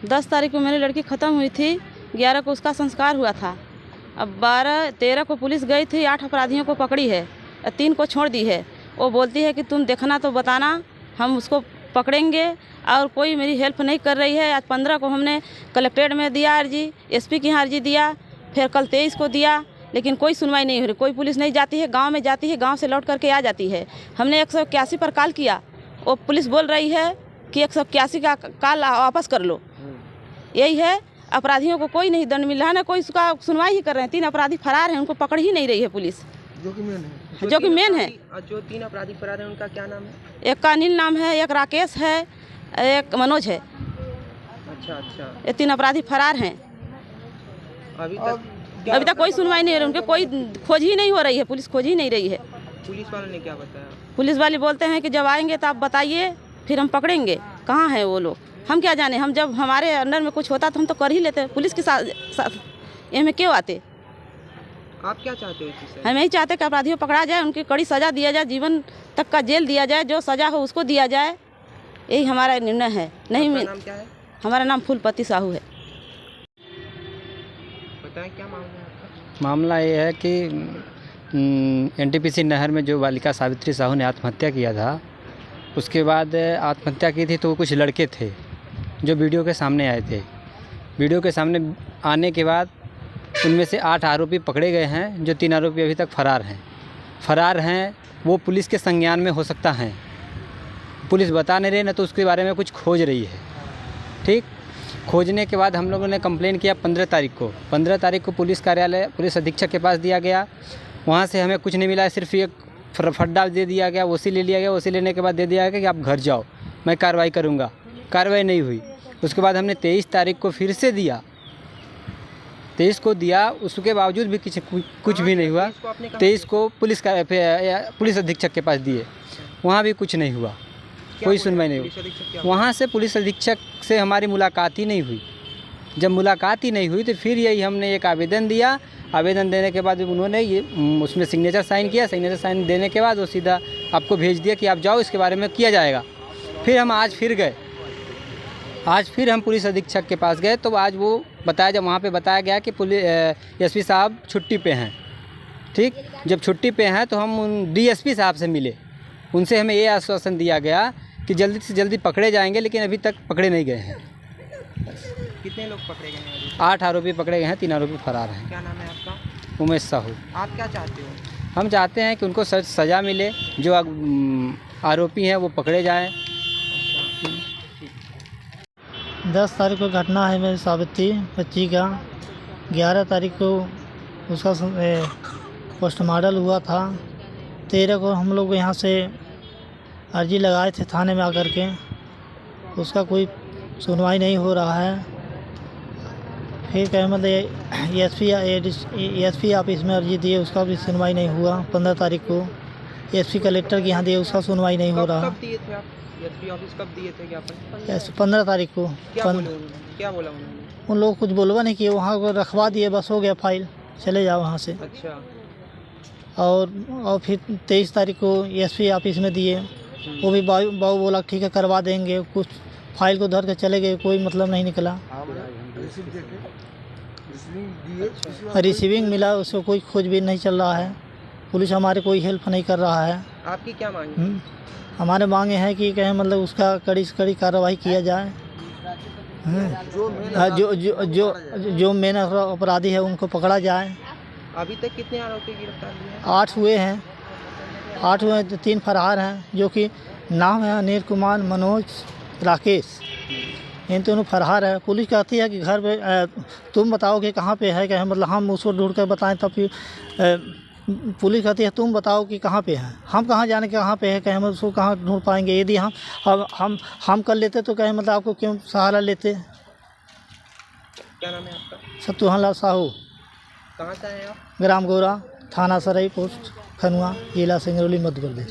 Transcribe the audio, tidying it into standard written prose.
10 तारीख को मेरी लड़की ख़त्म हुई थी, 11 को उसका संस्कार हुआ था। अब 12-13 को पुलिस गई थी, 8 अपराधियों को पकड़ी है, 3 को छोड़ दी है। वो बोलती है कि तुम देखना तो बताना, हम उसको पकड़ेंगे। और कोई मेरी हेल्प नहीं कर रही है। आज 15 को हमने कलेक्ट्रेट में दिया अर्जी, एसपी के यहाँ अर्जी दिया, फिर कल 23 को दिया, लेकिन कोई सुनवाई नहीं हो रही। कोई पुलिस नहीं जाती है, गांव में जाती है, गांव से लौट करके आ जाती है। हमने 181 पर कॉल किया, वो पुलिस बोल रही है कि 181 का कॉल वापस कर लो। यही है, अपराधियों को कोई नहीं दंड मिल रहा है ना, कोई उसका सुनवाई ही कर रहे हैं। 3 अपराधी फरार हैं, उनको पकड़ ही नहीं रही है पुलिस, जो कि मेन है। जो 3 अपराधी फरार हैं उनका क्या नाम है? एक का अनिल नाम है, एक राकेश है, एक मनोज है। अच्छा। ये 3 अपराधी फरार हैं। अभी तक कोई सुनवाई नहीं हो रही, उनके कोई खोज ही नहीं हो रही है, पुलिस खोज ही नहीं रही है। पुलिस वालों ने क्या बताया? पुलिस वाले बोलते हैं कि जब आएंगे तो आप बताइए, फिर हम पकड़ेंगे। कहाँ हैं वो लोग, हम क्या जाने। हम जब हमारे अंडर में कुछ होता तो हम तो कर ही लेते, पुलिस के साथ ये में क्यों आते। आप क्या चाहते हो इससे? हम यही चाहते कि अपराधियों पकड़ा जाए, उनकी कड़ी सज़ा दिया जाए, जीवन तक का जेल दिया जाए, जो सज़ा हो उसको दिया जाए। यही हमारा निर्णय है। नहीं, नाम क्या है? हमारा नाम फूलपति साहू है। बताएं क्या मामला है आपका? मामला ये है कि एनटीपीसी नहर में जो बालिका सावित्री साहू ने आत्महत्या किया था, उसके बाद आत्महत्या की थी तो कुछ लड़के थे जो वीडियो के सामने आए थे। वीडियो के सामने आने के बाद उनमें से 8 आरोपी पकड़े गए हैं, जो 3 आरोपी अभी तक फरार हैं। वो पुलिस के संज्ञान में हो सकता है, पुलिस बता नहीं रही ना, तो उसके बारे में कुछ खोज रही है। ठीक, खोजने के बाद हम लोगों ने कंप्लेन किया 15 तारीख को पुलिस कार्यालय पुलिस अधीक्षक के पास दिया गया। वहाँ से हमें कुछ नहीं मिला, सिर्फ एक फड्डा दे दिया गया, ओसी ले लिया गया। ओसी लेने के बाद दे दिया गया कि आप घर जाओ, मैं कार्रवाई करूँगा। कार्रवाई नहीं हुई। उसके बाद हमने 23 तारीख को फिर से दिया, 23 को दिया, उसके बावजूद भी कुछ भी नहीं हुआ। 23 को पुलिस अधीक्षक के पास दिए, वहाँ भी कुछ नहीं हुआ, कोई सुनवाई नहीं हुई। वहाँ से पुलिस अधीक्षक से हमारी मुलाकात ही नहीं हुई। जब मुलाकात ही नहीं हुई तो फिर यही हमने एक आवेदन दिया। आवेदन देने के बाद उन्होंने उसमें सिग्नेचर साइन किया। सिग्नेचर साइन देने के बाद वो सीधा आपको भेज दिया कि आप जाओ, इसके बारे में किया जाएगा। फिर हम आज फिर हम पुलिस अधीक्षक के पास गए, तो आज वो बताया, जब वहाँ पे बताया गया कि एसपी साहब छुट्टी पे हैं। ठीक, जब छुट्टी पे हैं तो हम उन डीएसपी साहब से मिले। उनसे हमें ये आश्वासन दिया गया कि जल्दी से जल्दी पकड़े जाएंगे, लेकिन अभी तक पकड़े नहीं गए हैं। कितने लोग पकड़े गए हैं? 8 आरोपी पकड़े गए हैं, 3 आरोपी फरार हैं। क्या नाम है आपका? उमेश साहू। आप क्या चाहते हो? हम चाहते हैं कि उनको सज़ा मिले, जो आरोपी हैं वो पकड़े जाएं। 10 तारीख को घटना है मेरी सावित्री बच्ची का। 11 तारीख को उसका पोस्टमार्टम हुआ था। 13 को हम लोग यहाँ से अर्जी लगाए थे थाने में आकर के, उसका कोई सुनवाई नहीं हो रहा है। फिर कहे मतलब एसपी ऑफिस में अर्जी दिए, उसका भी सुनवाई नहीं हुआ। 15 तारीख को एसपी कलेक्टर के यहाँ दिए, उसका सुनवाई नहीं हो रहा। कब दिए थे आप? एसपी ऑफिस कब दिए थे ज्ञापन? 15 तारीख को। क्या बोला उन्होंने? उन लोग कुछ बोलवा नहीं किए, वहाँ को रखवा दिए, बस हो गया, फाइल चले जाओ वहाँ से। अच्छा। और फिर 23 तारीख को एसपी ऑफिस में दिए, वो भी बाबू बोला ठीक है करवा देंगे। कुछ फाइल को धर के चले गए, कोई मतलब नहीं निकला। रिसीविंग मिला, उसको कोई खोजबीन नहीं चल रहा है। पुलिस हमारे कोई हेल्प नहीं कर रहा है। आपकी क्या मांग है? हमारे मांगे हैं कि कहें मतलब उसका कड़ी से कड़ी कार्रवाई किया जाए। जो मेन अपराधी है उनको पकड़ा जाए। अभी तक कितने आरोपी गिरफ्तार हुए हैं? 8 हुए हैं। 8 हुए, 3 फरार हैं, जो कि नाम है अनिल कुमार, मनोज, राकेश। इन दोनों फरार है। पुलिस कहती है कि घर पे तुम बताओ कि कहाँ पे है, कहें मतलब हम उसको ढूंढ कर बताएं, तब फिर पुलिस कहती है तुम बताओ कि कहाँ पे है। हम कहाँ जाने के कहाँ पे है, कहें हम उसको कहाँ ढूंढ पाएंगे। यदि हम कर लेते तो कहें मतलब आपको क्यों सहारा लेते। क्या नाम है आपका? सत्तूहन लाल साहू। कहाँ से आए आप? ग्राम गौरा, थाना सराई पोस्ट खनुआ, जिला सिंगरौली, मध्य प्रदेश।